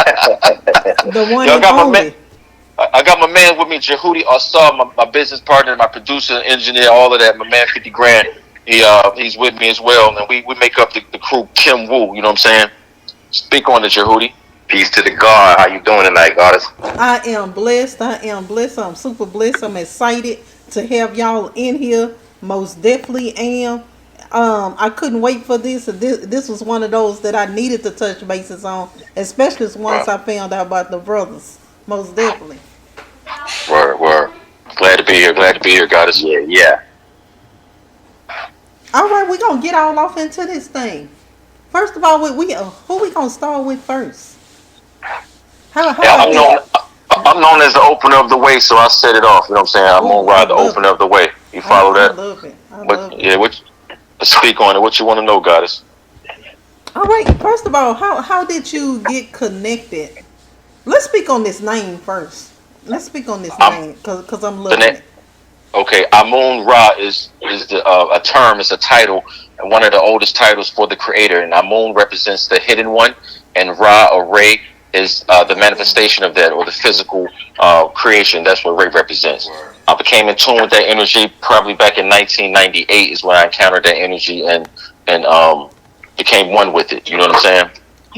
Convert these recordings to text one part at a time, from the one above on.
The one Yo, and only. I got my man with me, Djehuti Ausar-El, my business partner, my producer, engineer, all of that. My man, 50 Grand. He's with me as well, and we make up the crew. Kim Woo, you know what I'm saying? Speak on it, Djehuti. Peace to the God. How you doing tonight, goddess? I am blessed. I am blessed. I'm super blessed. I'm excited to have y'all in here. Most definitely am. I couldn't wait for this. This was one of those that I needed to touch bases on, especially once I found out about the brothers. Most definitely. Word. Glad to be here. Glad to be here, goddess. Yeah. All right, we're gonna get all off into this thing. First of all, who we gonna start with first? How I'm known as the opener of the way, so I set it off. You know what I'm saying? I'm gonna ride the opener of the way. You follow that? I love it. I love it. Yeah, speak on it. What you want to know, goddess? All right. First of all, how did you get connected? Let's speak on this name first. Let's speak on this name because I'm loving it. Okay, AMUN Ra is a term, it's a title, and one of the oldest titles for the Creator. And AMUN represents the hidden one, and Ra or Ray is the manifestation of that, or the physical creation. That's what Ray represents. I became in tune with that energy probably back in 1998 is when I encountered that energy and became one with it. You know what I'm saying?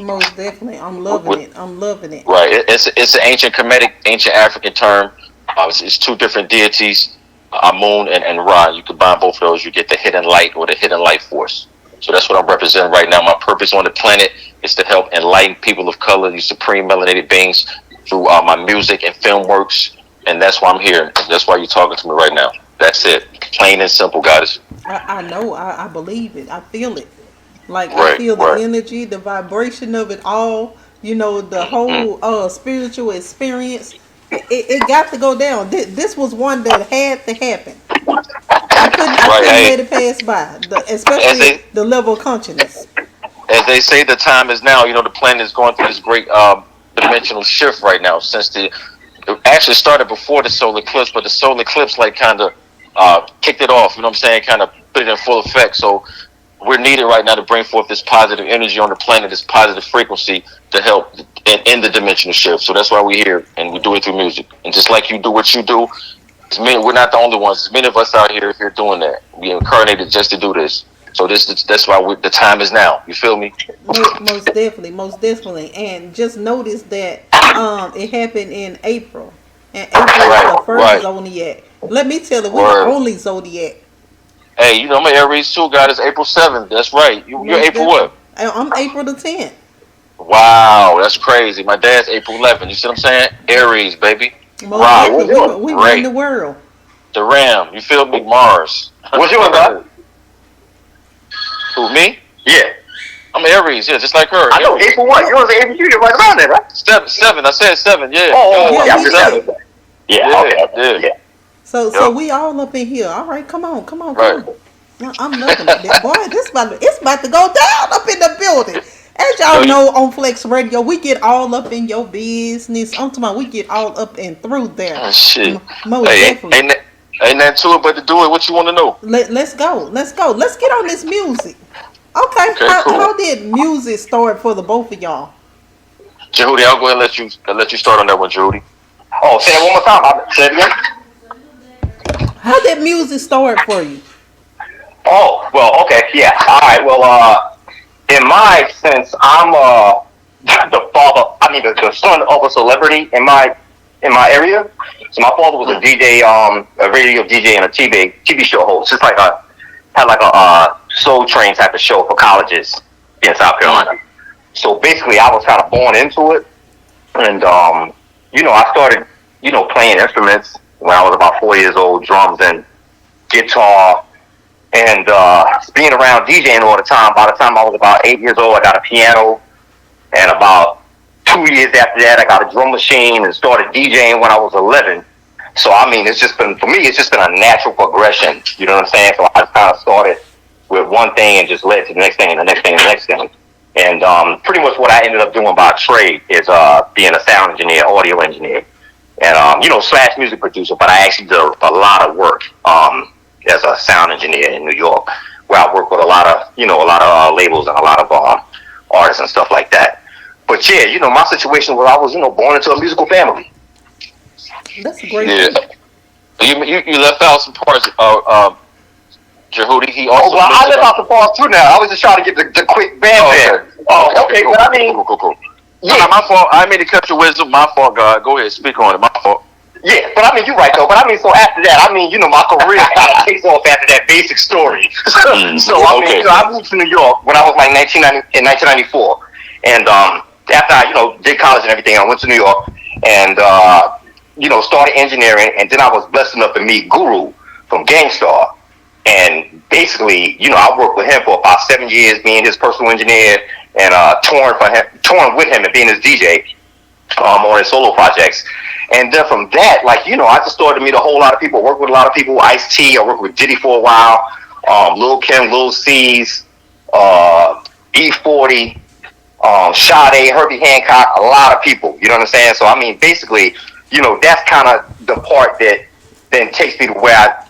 Most definitely. I'm loving it. I'm loving it. Right. It's an ancient Kemetic, ancient African term. It's two different deities, Amun and Ra. You combine both of those, you get the hidden light or the hidden life force. So that's what I'm representing right now. My purpose on the planet is to help enlighten people of color, these supreme melanated beings, through my music and film works. And that's why I'm here. That's why you're talking to me right now. That's it. Plain and simple, goddess. I know. I believe it. I feel it. Like, right, I feel the energy, the vibration of it all. You know, the whole spiritual experience. It got to go down. This was one that had to happen. I couldn't let it pass by, especially the level of consciousness. As they say, the time is now. You know, the planet is going through this great dimensional shift right now. It actually started before the solar eclipse, but the solar eclipse like kind of kicked it off. You know what I'm saying? Kind of put it in full effect. So we're needed right now to bring forth this positive energy on the planet, this positive frequency to help in the dimensional shift. So that's why we're here, and we do it through music. And just like you do what you do, we're not the only ones. There's many of us out here doing that. We incarnated just to do this. So that's why the time is now. You feel me? Most definitely. And just notice that it happened in April. And April is the first zodiac. Let me tell you, we're the only zodiac. Hey, you know my Aries too, God, is April 7th. That's right. You're April what? I'm April the 10th. Wow, that's crazy. My dad's April 11th. You see what I'm saying? Aries, baby. Wow, we run the world. The Ram. You feel me? Mars. What's yours, God? Who, me? Yeah. I'm Aries, yeah, just like her. I know, April what? Yours is April, you're right around there, right? 7. I said 7, yeah. Yeah, I'm just saying. Yeah. So we all up in here. All right, come on. Right. I'm loving it. Boy, it's about to go down up in the building. As y'all know, on Flex Radio, we get all up in your business. I'm talking about we get all up and through there. Oh, shit. Most definitely. Ain't nothing to it but to do it. What you want to know? Let's go. Let's get on this music. Okay, cool. How did music start for the both of y'all? Djehuti, I'll go ahead and let you start on that one, Djehuti. Oh, say it one more time. Say it again. How did music start for you? Oh, well, okay, yeah. All right, well, in my sense, I'm the father. I mean, the son of a celebrity in my area. So my father was a DJ, a radio DJ and a TV show host. Just like had a Soul Train type of show for colleges in South Carolina. So basically, I was kind of born into it, and I started playing instruments when I was about 4 years old, drums and guitar. And being around DJing all the time, by the time I was about 8 years old, I got a piano. And about 2 years after that, I got a drum machine and started DJing when I was 11. So, I mean, for me, it's just been a natural progression. You know what I'm saying? So I kind of started with one thing and just led to the next thing and the next thing and the next thing. And pretty much what I ended up doing by trade is being a sound engineer, audio engineer. And, slash music producer, but I actually did a lot of work as a sound engineer in New York, where I work with a lot of labels and a lot of artists and stuff like that. But yeah, my situation was I was, born into a musical family. That's a great Yeah. thing. You left out some parts. Djehuti, he Oh, also. well, I left out the part too now. I was just trying to get the quick band. Okay, cool. but I mean, Cool. yeah. No, my fault. I made to cut your wisdom. My fault, God. Go ahead, speak on it. My fault. Yeah, but I mean, you're right though. But I mean, so after that, I mean, my career kind of takes off after that basic story. So I mean, I moved to New York when I was like 1994, and after I did college and everything, I went to New York and started engineering, and then I was blessed enough to meet Guru from Gangstar, and basically, I worked with him for about 7 years, being his personal engineer and touring with him and being his DJ on his solo projects. And then from that, I just started to meet a whole lot of people, work with a lot of people. Ice-T, I worked with Diddy for a while, Lil Kim, Lil C's, E40, Sade, Herbie Hancock, a lot of people. You know what I'm saying? So I mean, basically, that's kind of the part that then takes me to where I,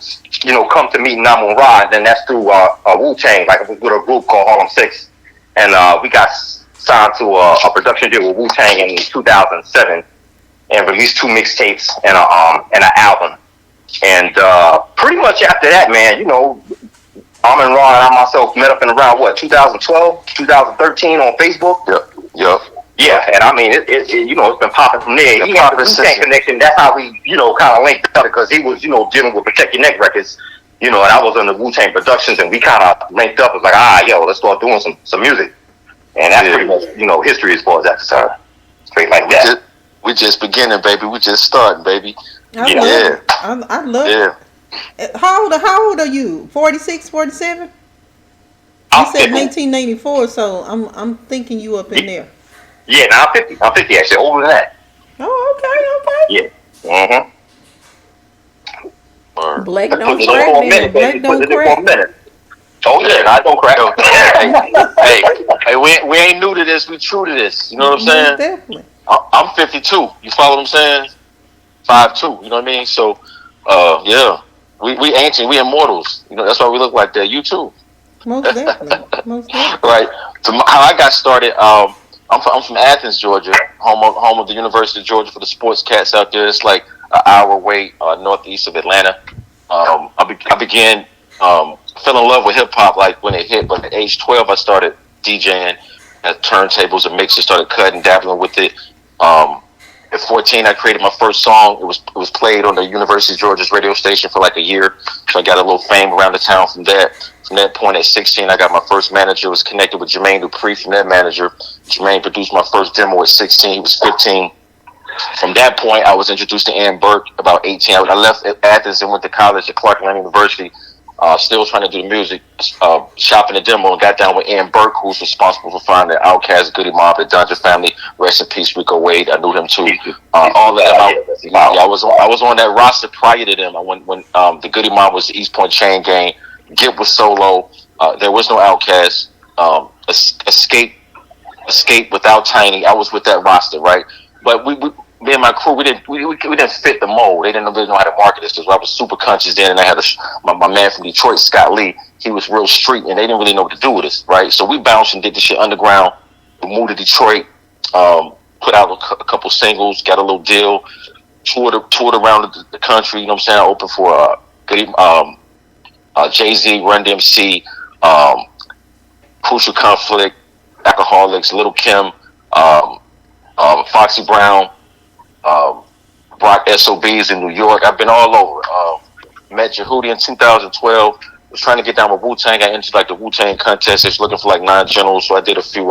come to meet AMUN, and then that's through Wu-Tang, with a group called Harlem 6, and we got signed to a production deal with Wu-Tang in 2007. And released 2 mixtapes and an album. And pretty much after that, man, Ron and I myself met up in around 2012, 2013 on Facebook. Yep. Yeah, and I mean, it's been popping from there. He had the Wu-Tang connection. That's how we, kind of linked up, because he was, dealing with Protect Your Neck Records, and I was on the Wu-Tang Productions, and we kind of linked up. It was like, let's start doing some music. And that's pretty much, history as far as that's concerned. Straight like that. We just beginning, baby. We just starting, baby. I love it. How old are you? 46, 47? You said 1984, so I'm thinking you up in there. Yeah, now I'm 50. I'm 50 actually, older than that. Oh, okay. Yeah. Black don't crack. Black don't crack. Oh yeah, I don't crack. hey, we ain't new to this. We true to this. You know what I'm saying? Definitely. I'm 52. You follow what I'm saying? 5'2". You know what I mean? So, yeah, we ancient. We immortals. That's why we look like that. You too. Most definitely. Right. So how I got started. I'm from Athens, Georgia, home of the University of Georgia for the sports cats out there. It's like an hour away northeast of Atlanta. I began fell in love with hip hop when it hit. But at age 12, I started DJing at turntables and mixers. Started cutting, dabbling with it. At 14, I created my first song. It was played on the University of Georgia's radio station for a year. So I got a little fame around the town from that. From that point, at 16, I got my first manager. Was connected with Jermaine Dupree from that manager. Jermaine produced my first demo at 16. He was 15. From that point, I was introduced to Ann Burke about 18. I left Athens and went to college at Clarkland University. Still trying to do the music, shopping the demo, and got down with Ann Burke, who's responsible for finding the Outkast, Goody Mob, the Dungeon Family. Rest in peace, Rico Wade. I knew him too. All that. I was on that roster prior to them. When the Goody Mob was the East Point Chain Gang, Gip was solo. There was no Outkast. Escape without Tiny. I was with that roster, right? But me and my crew, we didn't fit the mold. They didn't really know how to market us, because I was super conscious then, and I had my man from Detroit, Scott Lee. He was real street, and they didn't really know what to do with us, right? So we bounced and did this shit underground. We moved to Detroit, put out a couple singles, got a little deal, toured around the country. You know what I'm saying? I opened for Jay-Z, Run DMC, Crucial Conflict, Alcoholics, Little Kim, Foxy Brown, Brock SOBs in New York. I've been all over. Met Djehuti in 2012. Was trying to get down with Wu-Tang. I entered the Wu-Tang contest. It's looking for 9 generals. So I did a few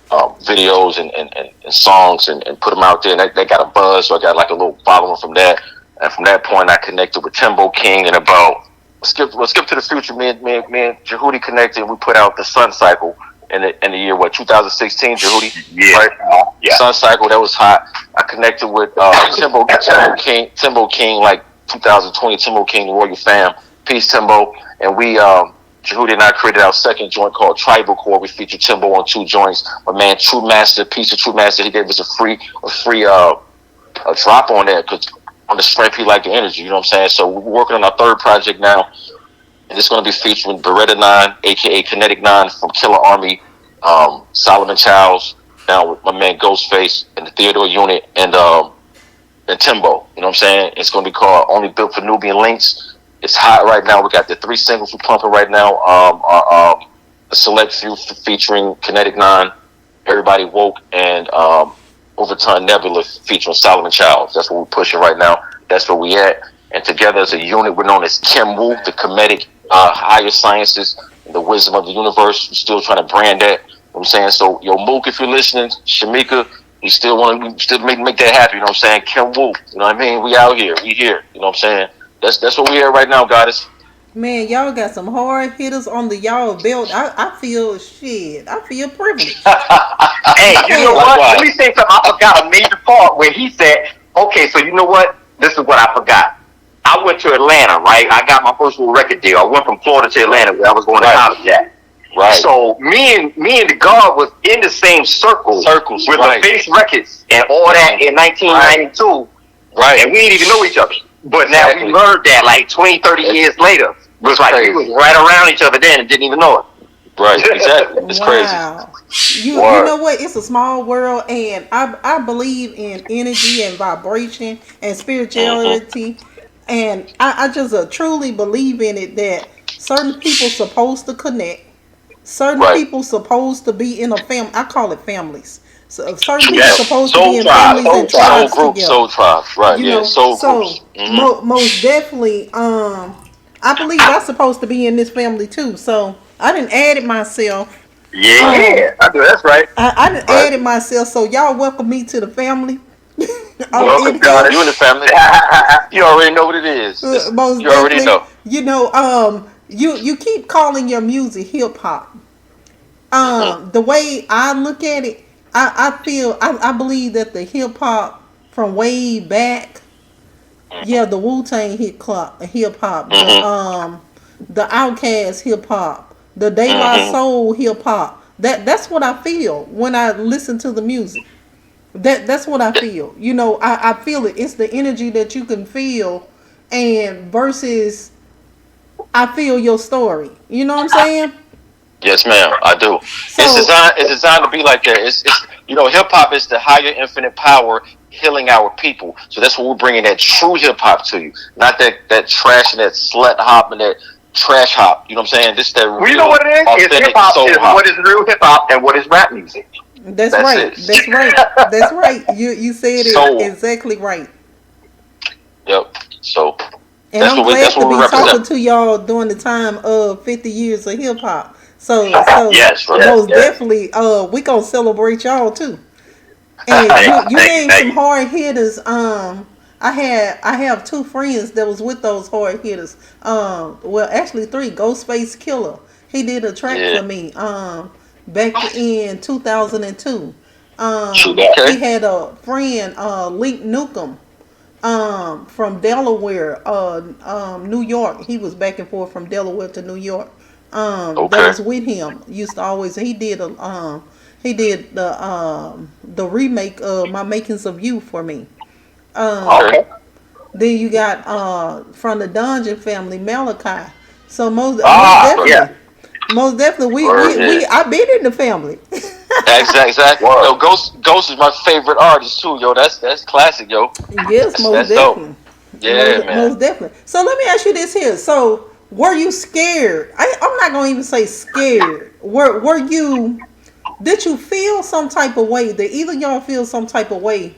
videos and songs and put them out there. And they got a buzz. So I got a little following from that. And from that point, I connected with Timbo King. And let's skip to the future. Me and Djehuti connected, and we put out the Sun Cycle in the year 2016. Djehuti, yeah, right? Yeah. Sun Cycle, that was hot. I connected with Timbo King, 2020. Timbo King, Royal Fam, peace Timbo, and we Djehuti and I created our second joint called Tribal Core. We featured Timbo on 2 joints. My man True Master, piece of True Master, he gave us a free drop on that, because on the strength he liked the energy. You know what I'm saying? So we're working on our 3rd project now. And it's going to be featuring Beretta 9, a.k.a. Kinetic 9 from Killer Army, Solomon Childs, down with my man Ghostface and the Theodore unit and Timbo. You know what I'm saying? It's going to be called Only Built for Nubian Links. It's hot right now. We got the 3 singles we're pumping right now. A select few featuring Kinetic 9, Everybody Woke, and Overton Nebula featuring Solomon Childs. That's what we're pushing right now. That's where we at. And together as a unit, we're known as Kim Wu, the Kemetic higher sciences, the wisdom of the universe. We're still trying to brand that. You know what I'm saying? So, yo, Mook, if you're listening, Shamika, we still make that happen. You know what I'm saying? Kim Wu, you know what I mean? We out here. We here. You know what I'm saying? That's what we at right now, goddess. Man, y'all got some hard hitters on the y'all belt. I feel shit. I feel privileged. Hey, you know what? Let me say something. I forgot a major part where he said, okay, so you know what? This is what I forgot. I went to Atlanta, right? I got my first little record deal. I went from Florida to Atlanta where I was going to college at. Right. So me and the guard was in the same circles with the Face Records and all that in 1992. Right. And we didn't even know each other. But now we learned that like 20, 30 years later. It was like we was right around each other then and didn't even know it. Right, exactly. It's crazy. You know what? It's a small world, and I believe in energy and vibration and spirituality, and I just truly believe in it that certain people supposed to connect, certain people supposed to be in a family. I call it families. So certain people supposed to be in families and tribes together. Soul tribes, right? You know, soul groups. Most definitely, I believe I'm supposed to be in this family too. So I didn't add it myself. Yeah, I do. That's right. I didn't add it myself. So y'all welcome me to the family. Welcome, God. You in the family. You already know what it is. You already know. You know, you keep calling your music hip hop. The way I look at it, I believe that the hip hop from way back, the Wu-Tang hip hop, the Outkast hip hop, the De La Soul hip hop. That's what I feel when I listen to the music. That's what I feel. You know, I feel it. It's the energy that you can feel, and versus I feel your story. You know what I'm saying? Yes, ma'am, I do. So, it's designed to be like that. It's hip hop is the higher infinite power healing our people. So that's what we're bringing, that true hip hop to you, not that trash and that slut hop and that trash hop. You know what I'm saying? This that. Well, you know what it is? It's hip hop. Is what is real hip hop and what is rap music. That's right. That's right. That's right. You said it exactly right. Yep. So. And I'm glad to be talking to y'all during the time of 50 years of hip hop. So most definitely, we gonna celebrate y'all too. And you named some hard hitters. I have 2 friends that was with those hard hitters. Well, actually 3. Ghostface Killer. He did a track for me. Back in 2002. He had a friend, Link Newcomb, from Delaware, New York. He was back and forth from Delaware to New York. That was with him. Used to always. He did the remake of My Makings of You for me. Then you got from the Dungeon family, Malachi. So most definitely, we I've been in the family. Exactly. Yo, Ghost is my favorite artist too, yo. That's classic, yo. Yes, most definitely. Yeah, man. Most definitely. So let me ask you this here. So were you scared? I'm not gonna even say scared. Were you? Did you feel some type of way? Did either y'all feel some type of way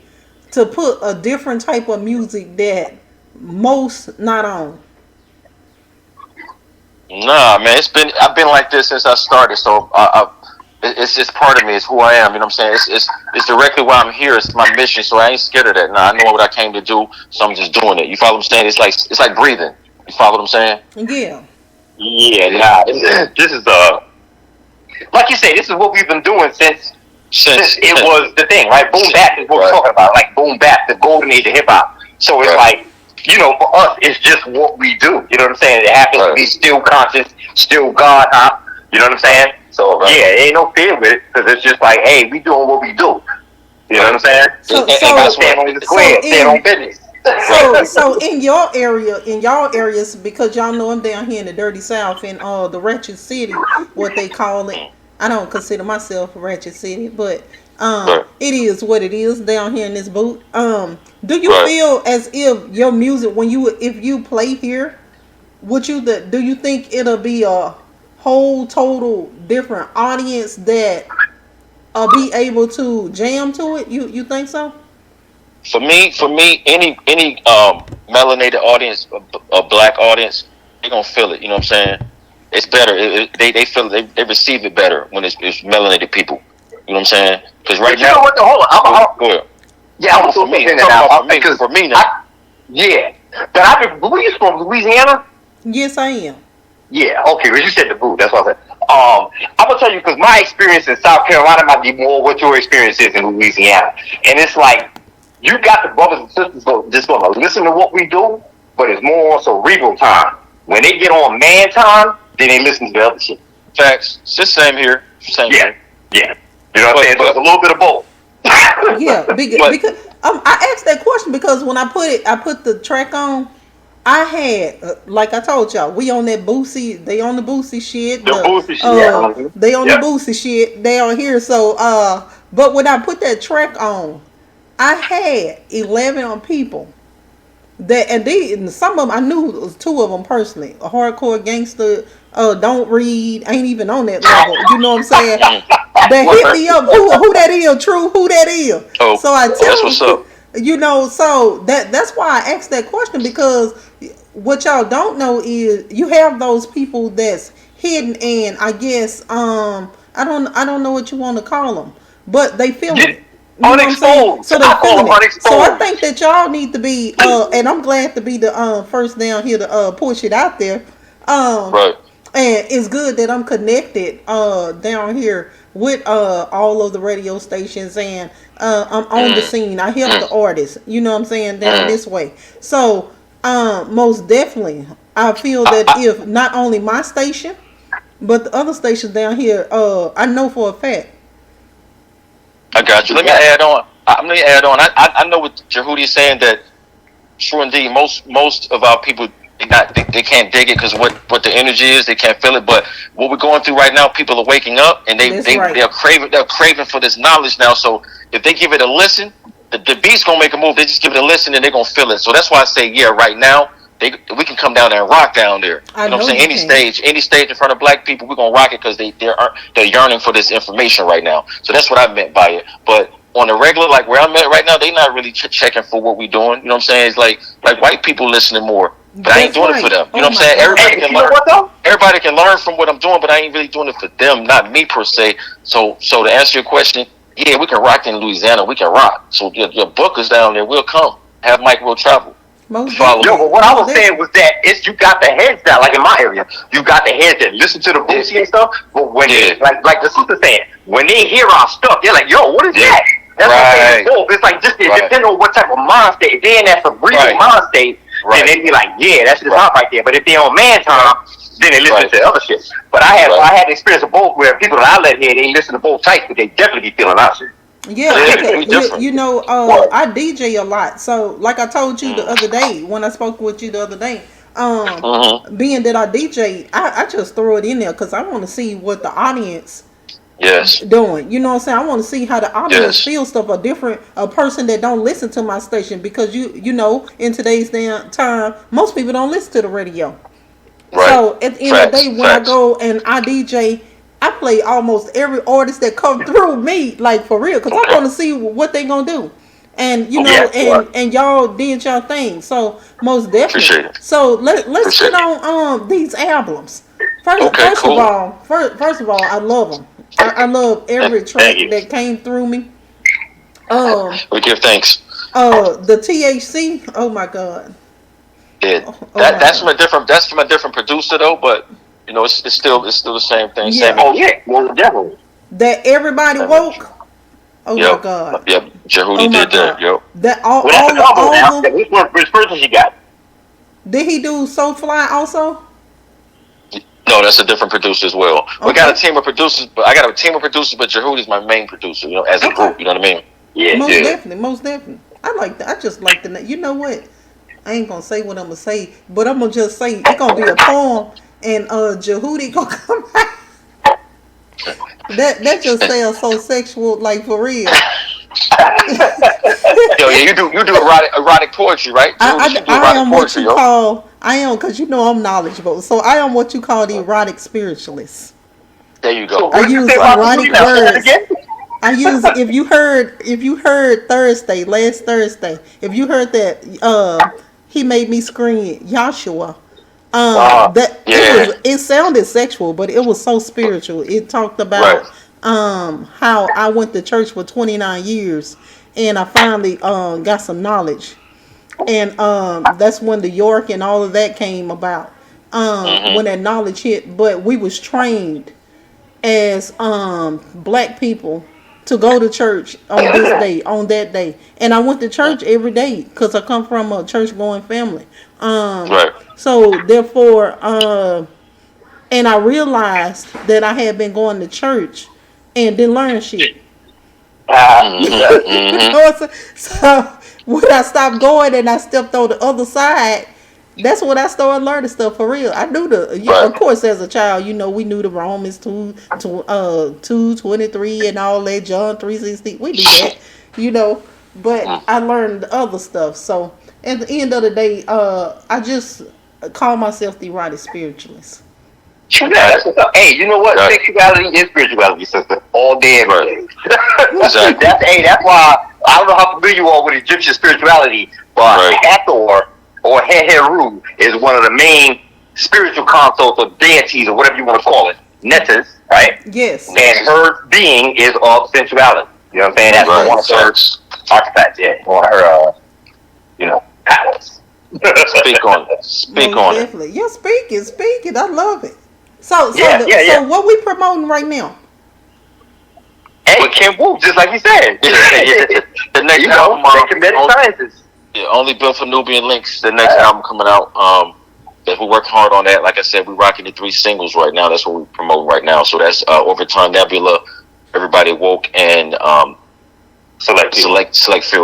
to put a different type of music that most not on? Nah, man. I've been like this since I started. So it's just part of me. It's who I am. You know what I'm saying? It's directly why I'm here. It's my mission. So I ain't scared of that. Nah, I know what I came to do. So I'm just doing it. You follow what I'm saying? It's like breathing. You follow what I'm saying? Yeah. Yeah. Nah. This is like you say. This is what we've been doing since it was the thing, right? Boom bap is what we're talking about. Like boom bap, the golden age of hip hop. So it's like, you know, for us, it's just what we do. You know what I'm saying? It happens to be still conscious, still God hop. You know what I'm saying? So it ain't no fear with it because it's just like, hey, we doing what we do. You know what I'm saying? So stand on the square, stand on business. So in y'all areas, because y'all know I'm down here in the dirty South in the Ratchet City, what they call it. I don't consider myself Ratchet City, but Right. It is what it is down here in this boot. Do you Right. feel as if your music, if you play here, do you think it'll be a whole total different audience that be able to jam to it? You think so? For me, any melanated audience, a black audience, they gonna feel it. You know what I'm saying? It's better. They feel it. They receive it better when it's melanated people. You know what I'm saying? Because right But you now, know what? Hold on. go ahead. Yeah, I'm For me, in talking now about because for me now. yeah. But I've been. Were you from Louisiana? Yes, I am. Yeah. Okay. Well, you said the boot. That's what I said. I'm gonna tell you because my experience in South Carolina might be more what your experience is in Louisiana, and it's like you got the brothers and sisters just gonna listen to what we do, but it's more on cerebral time. When they get on man time, then they listen to the other shit. Facts. It's the same here. Same Yeah. here. Yeah. You know what I'm saying? So it's a little bit of both. Yeah, because I asked that question because when I put the track on. I had, like I told y'all, we on that Boosie, they on the Boosie shit. The Boosie shit, yeah. They on the Boosie shit, they on here. So, but when I put that track on, I had 11 people and some of them I knew it was 2 of them personally. A hardcore gangster, don't read, ain't even on that level. You know what I'm saying? They hit me up, who that is, True, who that is. Oh, so I tell that's them, what's up. you know, so that's why I asked that question, because what y'all don't know is you have those people that's hidden, and I guess I don't know what you want to call them, but they feeling it. You know what I'm saying? So they feeling it. So I think that y'all need to be and I'm glad to be the first down here to push it out there. Right. And it's good that I'm connected down here with all of the radio stations, and I'm on the scene. I help the artists, you know what I'm saying, down this way. So most definitely I feel that if not only my station but the other stations down here, I know for a fact. I got you. Let me add on. I know what Djehuti is saying, that true indeed. Most of our people, they can't dig it because what the energy is, they can't feel it. But what we're going through right now, people are waking up and they're craving for this knowledge now. So if they give it a listen, the beat's gonna make a move. They just give it a listen and they're gonna feel it. So that's why I say, yeah, right now we can come down there and rock down there. You know what I'm saying? Any stage in front of black people, we're gonna rock it because they're yearning for this information right now. So that's what I meant by it. But on the regular, like where I'm at right now, they not really checking for what we doing. You know what I'm saying? It's like white people listening more. But I ain't doing it for them. You know what I'm saying? Everybody can learn from what I'm doing, but I ain't really doing it for them, not me per se. So to answer your question, yeah, we can rock in Louisiana. We can rock. So your bookers down there, we'll come. Have Mike, we'll travel. Yo, but what I was saying was that you got the heads down, like in my area, you got the heads that listen to the Boosie and stuff. But when they, like the sister saying, when they hear our stuff, they're like, yo, what is that? That's what I'm saying. It's like just depending on what type of mind state. If they're in that cerebral mind state, then they'd be like, yeah, that's just hot right there. But if they're on man time, then they listen to other shit. But I had the experience of both, where people that I let here, they listen to both types, but they definitely be feeling our shit. Yeah, you know, I DJ a lot. So, like I told you the other day when I spoke with you the other day, being that I DJ, I just throw it in there because I want to see what the audience doing. You know what I'm saying? I want to see how the audience feels stuff. A person that don't listen to my station, because you know, in today's damn time, most people don't listen to the radio. Right. So at the end of the day, when I go and I DJ, I play almost every artist that come through me, like for real, because I want to see what they gonna do, and you know, and y'all did y'all thing, so most definitely. So let's get on these albums. First of all, I love them. I love every track that came through me. We give thanks. The THC. Oh my God. Yeah, that's from a different producer though, but. You know, it's still the same thing. Yeah. Well, definitely. That everybody woke. Oh my God. Yep. Djehuti did that. Yep. That all which person you got? Did he do So Fly also? No, that's a different producer as well. Okay. We got a team of producers, but I got a team of producers, but Djehuti's my main producer. You know, as a group. You know what I mean? Yeah. Most definitely. I like that. I just like the. You know what? I ain't gonna say what I'm gonna say, but I'm gonna just say it's gonna be a poem. And Djehuti gonna come back. That just sounds so sexual, like for real. Yo, yeah, you do erotic poetry, right? Jules, you do I erotic am what poetry, you yo. call I am because you know I'm knowledgeable. So I am what you call the erotic spiritualist. There you So go. I what did you use say about the erotic movie now? Say that words. again? I use if you heard Thursday, last Thursday, if you heard that he made me scream Joshua. That Yeah. it sounded sexual, but it was so spiritual. It talked Right. about how I went to church for 29 years and I finally got some knowledge. And that's when the York and all of that came about. When that knowledge hit, but we was trained as black people to go to church on this day, on that day, and I went to church every day because I come from a church going family. Right. So therefore, and I realized that I had been going to church and didn't learn shit. You know what I'm saying? So when I stopped going and I stepped on the other side, that's when I started learning stuff for real. I knew of course, as a child, you know, we knew the Romans 2:23 and all that, John 3:16. We knew that, you know, but I learned the other stuff. So at the end of the day, I just call myself the erotic spiritualist. Yeah, that's what's up. Hey, you know what? Right. Sexuality is spirituality, sister. All day, every day. Exactly. That's why I don't know how familiar you are with Egyptian spirituality, but Hathor or Heru is one of the main spiritual consults or deities or whatever you want to call it. Nessus, right? Yes. And her being is of sensuality. You know what I'm saying? That's one of her artifacts, yeah. One of her, powers. Speak on it. Speak on it. Definitely. You're speaking. I love it. So what we promoting right now? Hey, Kim Woo, just like you said. The next album, committed scientists. Yeah, only built for Nubian Links. The next album coming out. We're working hard on that. Like I said, we're rocking the 3 singles right now. That's what we're promoting right now. So that's Overtime Nebula, Everybody Woke, and Select Field.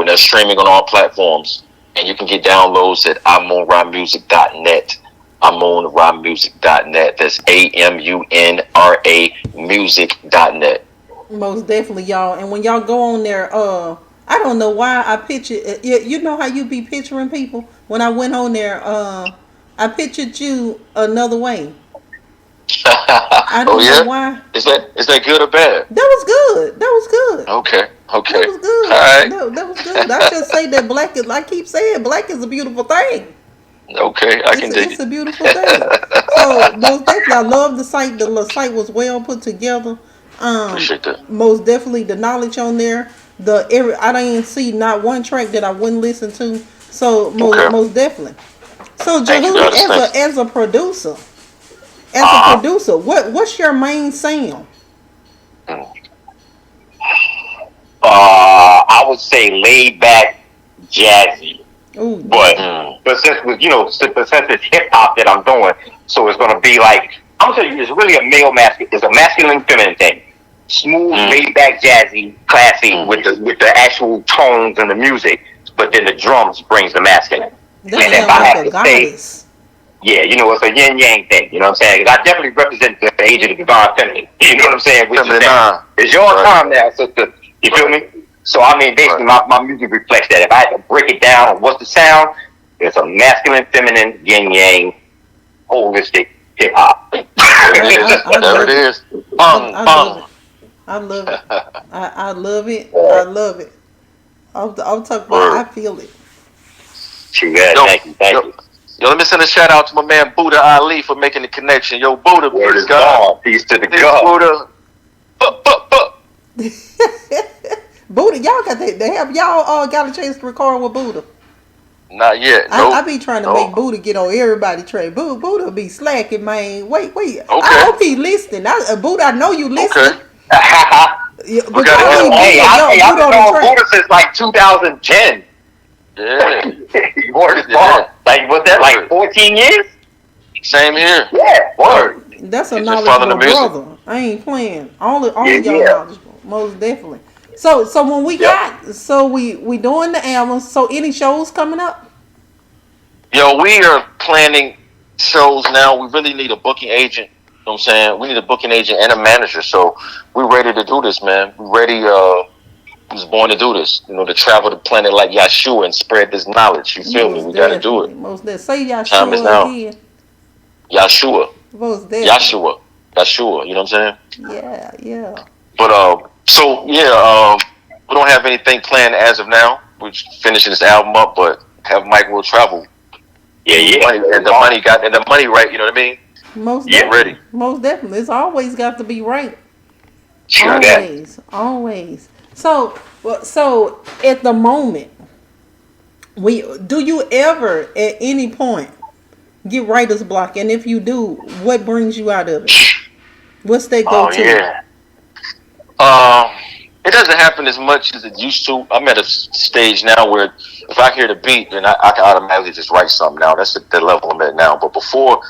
And that's streaming on all platforms. And you can get downloads at AMUNRAMusic.net. AMUNRAMusic.net. That's AMUNRA music.net. Most definitely, y'all. And when y'all go on there, I don't know why I picture. You know how you be picturing people. When I went on there, I pictured you another way. I don't know why. Is that good or bad? That was good. Okay. That was good. All right. That was good. I just say that black is. I keep saying black is a beautiful thing. Okay, I can dig it. It's a beautiful thing. So most definitely, I love the site. The site was well put together. Appreciate that. Most definitely, the knowledge on there. I didn't see not one track that I wouldn't listen to. So most definitely. So Djehuti, as a producer, what's your main sound? I would say laid back, jazzy. Ooh, but since it's hip hop that I'm doing, so it's gonna be like I'm gonna tell you, it's really a it's a masculine feminine thing. Smooth, laid back, jazzy, classy with the actual tones and the music, but then the drums brings the masculine. That and if I like have a to goddess. say, yeah, it's a yin yang thing. You know what I'm saying? 'Cause I definitely represent the age of the divine feminine. You know what I'm saying? Which is that it's your time now, sister. You feel me? So I mean, basically, my music reflects that. If I had to break it down on what's the sound, it's a masculine, feminine, yin yang, holistic hip hop. There it is. I love it. I love it. I love it. I'm talking about. I feel it. Thank you. Yo, let me send a shout out to my man Buddha Ali for making the connection. Yo, Buddha, peace God. Peace to the God. Buddha. Buddha, y'all got that? Have y'all got a chance to record with Buddha? Not yet. I be trying to make Buddha get on everybody train. Buddha be slacking, man. Wait. Okay. I hope he listening. Buddha, I know you listening. Okay. I've been on Buddha since like 2010. Yeah. Word. Like, what's that, like 14 years?Ame here. Yeah, word. That's a knowledgeable brother. I ain't playing. All y'all knowledgeable. Most definitely. So when we we doing the albums, so any shows coming up? Yo, we are planning shows now. We really need a booking agent. know what I'm saying? We need a booking agent and a manager. So we're ready to do this, man. We're ready. We was born to do this. You know, to travel the planet like Yahshua and spread this knowledge. You feel me? We got to do it. Most definitely. Say Time is Yahshua now. again. Yahshua. Most definitely. Yahshua. You know what I'm saying? Yeah. But so we don't have anything planned as of now. We're just finishing this album up, but have Mike will travel. Yeah. And the money right. You know what I mean? Most Get definitely. ready. Most definitely. It's always got to be right. Sure Always. So at the moment, do you ever at any point get writer's block? And if you do, what brings you out of it? What's that go-to? It doesn't happen as much as it used to. I'm at a stage now where if I hear the beat, then I can automatically just write something now. That's the level I'm at now. But before,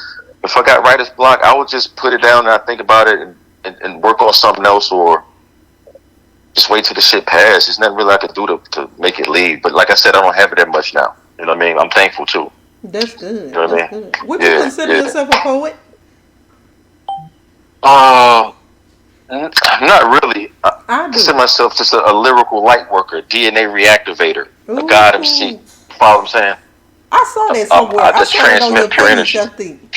if I got writer's block, I would just put it down and I think about it and work on something else, or just wait till the shit pass. There's nothing really I can do to make it leave. But like I said, I don't have it that much now. You know what I mean? I'm thankful too. That's good. You know what I mean? Good. Would you consider yourself a poet? Not really. I consider myself just a lyrical light worker, DNA reactivator, a God MC. Follow what I'm saying? I saw that somewhere. I just transmit pure energy.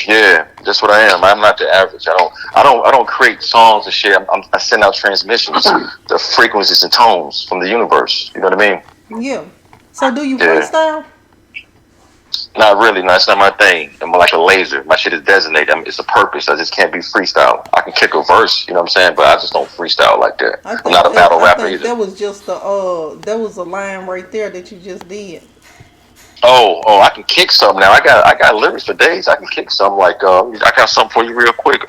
Yeah, that's what I am. I'm not the average. I don't create songs and shit. I send out transmissions, the frequencies and tones from the universe. You know what I mean? Yeah. So do you freestyle? Not really. No, it's not my thing. I'm like a laser. My shit is designated. It's a purpose. I just can't be freestyle. I can kick a verse, you know what I'm saying? But I just don't freestyle like that. I'm not a battle rapper either. That was just that was a line right there that you just did. Oh, I can kick some now. I got lyrics for days. I can kick some like I got something for you real quick.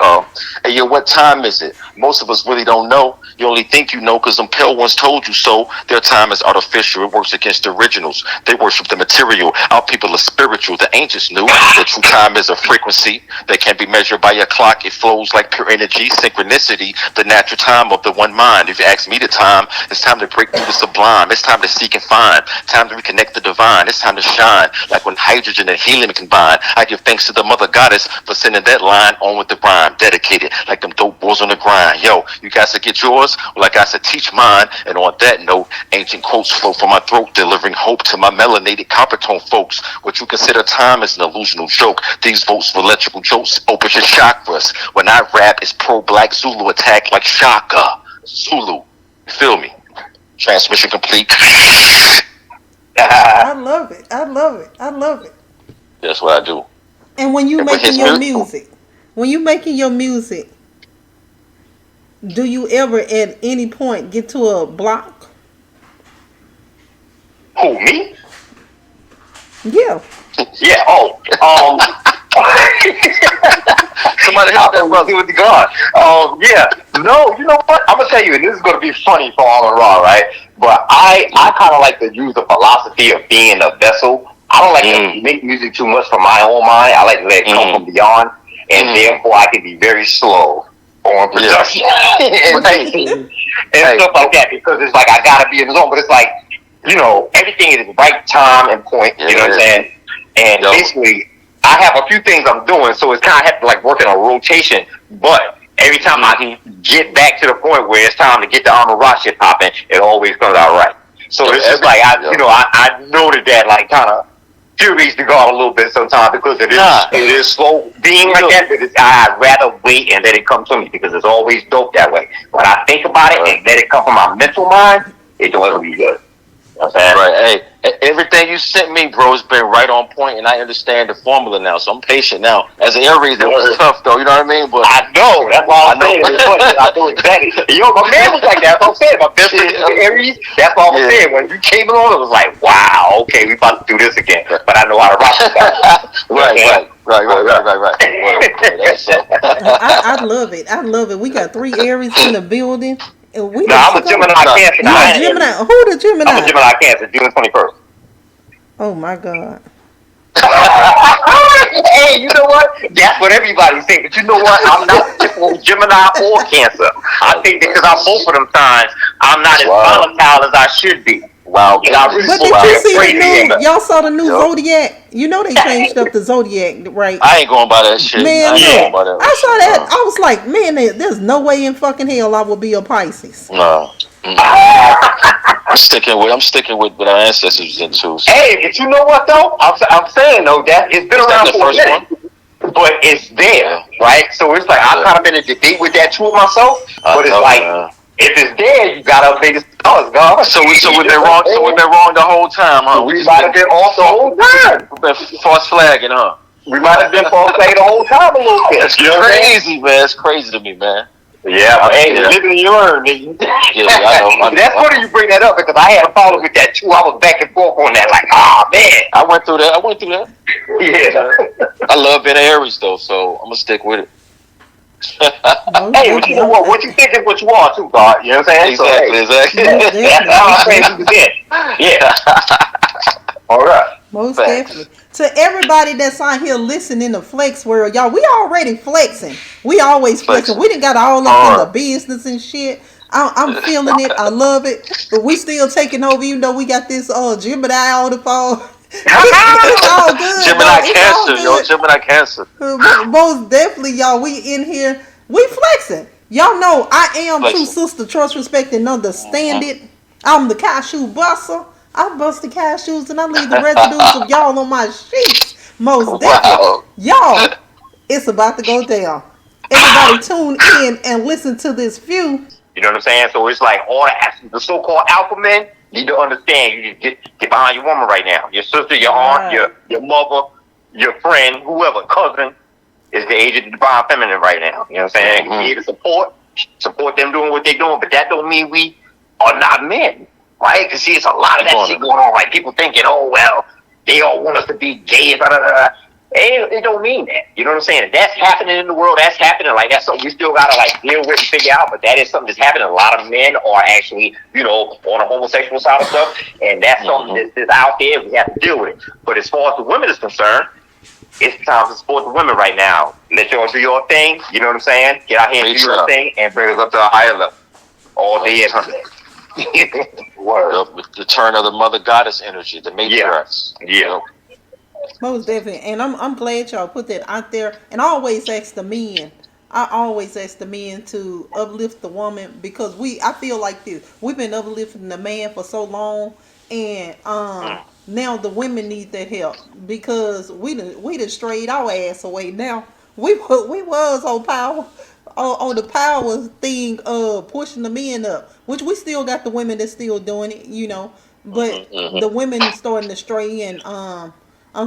Hey yo, what time is it? Most of us really don't know. You only think you know because them pale ones told you so. Their time is artificial. It works against the originals. They worship the material. Our people are spiritual. The ancients knew that true time is a frequency that can't be measured by your clock. It flows like pure energy, synchronicity, the natural time of the one mind. If you ask me the time, it's time to break through the sublime. It's time to seek and find. Time to reconnect the divine. It's time to shine. Like when hydrogen and helium combine. I give thanks to the mother goddess for sending that line on with the rhyme. Dedicated like them dope boys on the grind. Yo, you guys to get yours? Well, like I said, teach mine. And on that note, ancient quotes flow from my throat, delivering hope to my melanated copper tone folks. What you consider time is an illusional joke. These votes for electrical jokes open your chakras. When I rap, it's pro-black Zulu attack like Shaka. Zulu. You feel me? Transmission complete. I love it. That's what I do. And when you making your music, do you ever at any point get to a block? Who, me? Yeah. Yeah. Somebody help that brother with the God. Yeah. No, you know what? I'm gonna tell you, and this is gonna be funny for all around, right? But I kind of like to use the philosophy of being a vessel. I don't like to make music too much from my own mind. I like to let it come from beyond, and therefore I can be very slow on production and stuff like that, because it's like I gotta be in the zone. But it's like, you know, everything is right time and point. You know what I'm saying? And basically, I have a few things I'm doing, so it's kind of have to like work in a rotation. But every time I can get back to the point where it's time to get the armor rock shit popping, it always comes out right. So it's just like I noted that like kind of infuriates the guard a little bit sometimes, because it is slow being like that. But I'd rather wait and let it come to me, because it's always dope that way. When I think about it and let it come from my mental mind, it's always gonna be good. You know what I'm saying? Right. Hey, everything you sent me, bro, has been right on point, and I understand the formula now, so I'm patient now. As an Aries, it was tough, though. You know what I mean? But I know. That's why I'm saying. I know exactly. Yo, my man was like that. That's what I'm saying. My best friend Aries. That's what I'm saying. When you came on, it was like, wow, okay, we about to do this again. But I know how to rock this guy. Right. I love it. I love it. We got 3 Aries in the building. I'm a Gemini Cancer. Gemini. Who the Gemini? I'm a Gemini Cancer, June 21st. Oh my God. Hey, you know what? That's what everybody's saying. But you know what? I'm not typical Gemini or Cancer. I think because I'm both of them signs, I'm not as volatile as I should be. Wow. And I really But smoke did you that see the crazy. new? Y'all saw the new Yup. Zodiac? You know they changed up the Zodiac, right? I ain't going by that shit. Man, I ain't look, going by that I saw shit. that. I was like, man, there's no way in fucking hell I would be a Pisces. No. I'm sticking with what our ancestors was into. So. Hey, but you know what though? I'm saying though that it's been Is that around the for a first minute, but it's there, right? So it's like I've kind of been in a debate with that too myself. But it's like if it's there, you gotta update the stars, God. So we've been wrong. So we've been wrong the whole time, huh? We might have been off the whole time. We've been false flagging, huh? We might have been false flagging the whole time a little bit. That's crazy, man. It's crazy to me, man. Yeah, hey, living and you learn, nigga. Yeah, I know. That's funny you bring that up because I had a problem with that too. I was back and forth on that, like, oh man. I went through that. Yeah. I love being Aries though, so I'm gonna stick with it. Hey, but you know what you think is what you are too, God. You know what I'm saying? Exactly. That's how I'm saying. Yeah. All right. Most definitely. To everybody that's out here listening to Flex World, y'all, we already flexing. We always flexing. We done got all up in the business and shit. I'm feeling it. I love it. But we still taking over, even though we got this Gemini on the phone. It's all good. Gemini Cancer. Most definitely, y'all. We in here. We flexing. Y'all know I am TruSista, trust, respect, and understanding. I'm the cashew buster. I bust the cashews and I leave the residues of y'all on my sheets. Most definitely. Y'all, it's about to go down. Everybody tune in and listen to this view. You know what I'm saying? So it's like all the so-called alpha men need to understand. You just get behind your woman right now. Your sister, your aunt, your mother, your friend, whoever, cousin is the age of the divine feminine right now. You know what I'm saying? You need to support them doing what they're doing, but that don't mean we are not men. Right? Because see, it's a lot of that shit going on. Like people thinking, oh well, they all want us to be gay. Blah, blah, blah. It don't mean that. You know what I'm saying? If that's happening in the world, that's happening. Like that's something we still gotta like deal with and figure out. But that is something that's happening. A lot of men are actually, you know, on the homosexual side of stuff, and that's something that's out there. We have to deal with it. But as far as the women is concerned, it's time to support the women right now. Let y'all do your thing. You know what I'm saying? Get out here and do your thing, and bring us up to a higher level all day, every day. The turn of the mother goddess energy, the matriarchs. Yeah. Most definitely. And I'm glad y'all put that out there. And I always ask the men. I always ask the men to uplift the woman because I feel like this. We've been uplifting the man for so long, and now the women need that help because we done strayed our ass away. Now we was on power. On the power thing of pushing the men up, which we still got the women that's still doing it, you know, but the women starting to stray, and I'm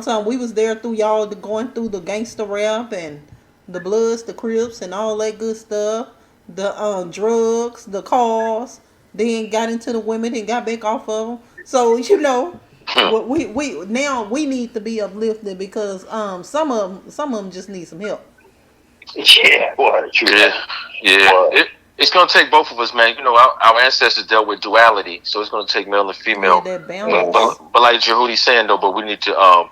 telling we was there through y'all going through the gangster rap and the Bloods, the Crips, and all that good stuff, the drugs, the cars, then got into the women and got back off of them. So you know, we now we need to be uplifted because some of them just need some help. Yeah, boy, true. Yeah. It's gonna take both of us, man. You know, our ancestors dealt with duality, so it's gonna take male and female. Yeah, that balance. But like Djehuti saying though, but we need to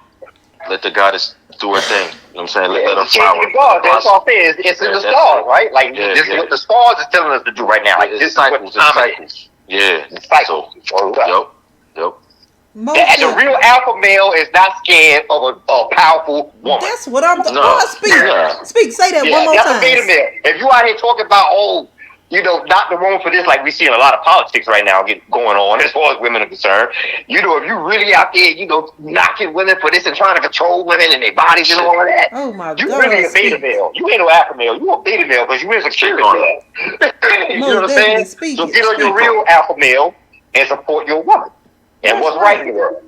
let the goddess do her thing. You know what I'm saying? Let her flower. That's all I'm saying. It's in the stars, right? Like this is what the stars is telling us to do right now. Like this cycles, is what time is. Yeah. It's cycles. Yep. The real alpha male is not scared of a powerful woman. That's what I'm Speak. Say that one more time. That's a beta male. If you out here talking about, you know, not the room for this, like we see in a lot of politics right now going on as far as women are concerned. You know, if you really out there, you know, knocking women for this and trying to control women and their bodies and all of that. Oh my God. You really a beta male. You ain't no alpha male. You a beta male because you insecure on that. You know what I'm saying? So get on your real alpha male and support your woman. And what's right in the world.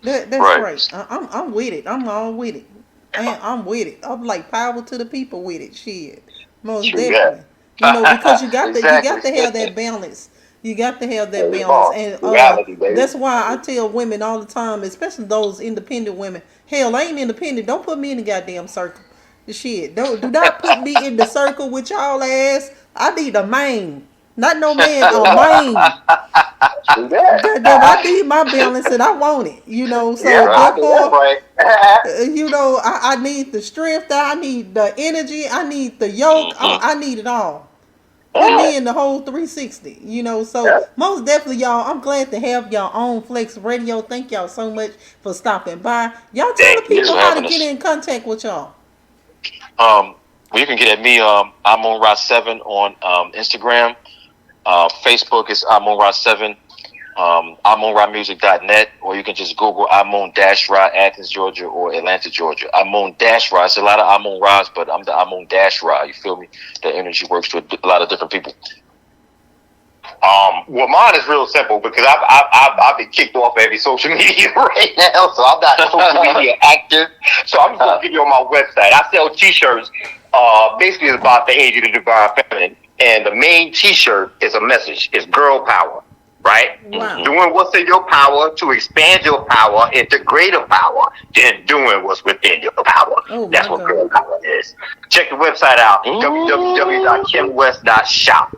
That's right. I'm with it. I'm all with it. I'm with it. I'm like power to the people with it. Shit. Most definitely. You know, because you got to have that balance. You got to have that balance. And that's why I tell women all the time, especially those independent women, hell, I ain't independent. Don't put me in the goddamn circle. Shit. Do not put me in the circle with y'all ass. I need a man. Not no man, a man. I need my balance and I want it, you know. So therefore, you know, I need the strength, I need the energy, I need the yoke, I need it all. and then the whole 360, you know. So most definitely, y'all, I'm glad to have y'all on Flex Radio. Thank y'all so much for stopping by. Y'all tell the people how to get in contact with y'all. Well, you can get at me. I'm on Rod7 on Instagram. Facebook is I'm on Rod7. I'm on rodmusic.net, or you can just Google I'm on Rod Athens, Georgia, or Atlanta, Georgia. I'm on Rod. It's a lot of I'm on Rods, but I'm on Rod. You feel me? The energy works with a lot of different people. Well, mine is real simple because I've been kicked off every social media right now, so I'm not social media active. So I'm just gonna give you on my website. I sell T-shirts. Basically, it's about the age of the divine feminine, and the main T-shirt is a message. It's girl power. Right? Wow. Doing what's in your power to expand your power into greater power, then doing what's within your power. Oh, that's what girl power is. Check the website out, www.kemwest.shop.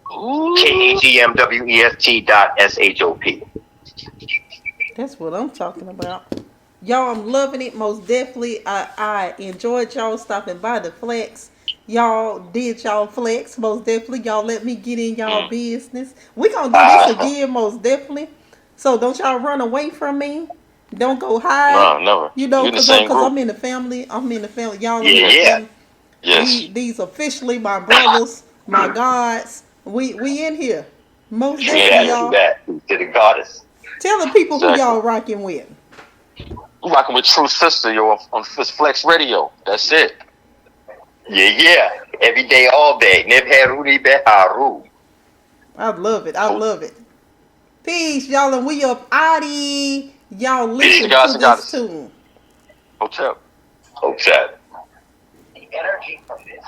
KHEMWEST.SHOP. That's what I'm talking about. Y'all, I'm loving it. Most definitely, I enjoyed y'all stopping by the Flex. Y'all did y'all flex. Most definitely, y'all let me get in y'all business. We gonna do this again, most definitely. So don't y'all run away from me. Don't go hide. No, never. You know, because I'm in the family. I'm in the family. Y'all in the family. Yes. These officially my brothers, my gods. We in here. Most definitely, y'all. To the goddess. Tell the people who y'all rocking with. I'm rocking with TruSista, yo, on Flex Radio. That's it. Yeah. Every day, all day. Nebheruni beharu. I love it. I love it. Peace, y'all, and we up outie. Y'all listen to this tune. Hotel. The energy from this.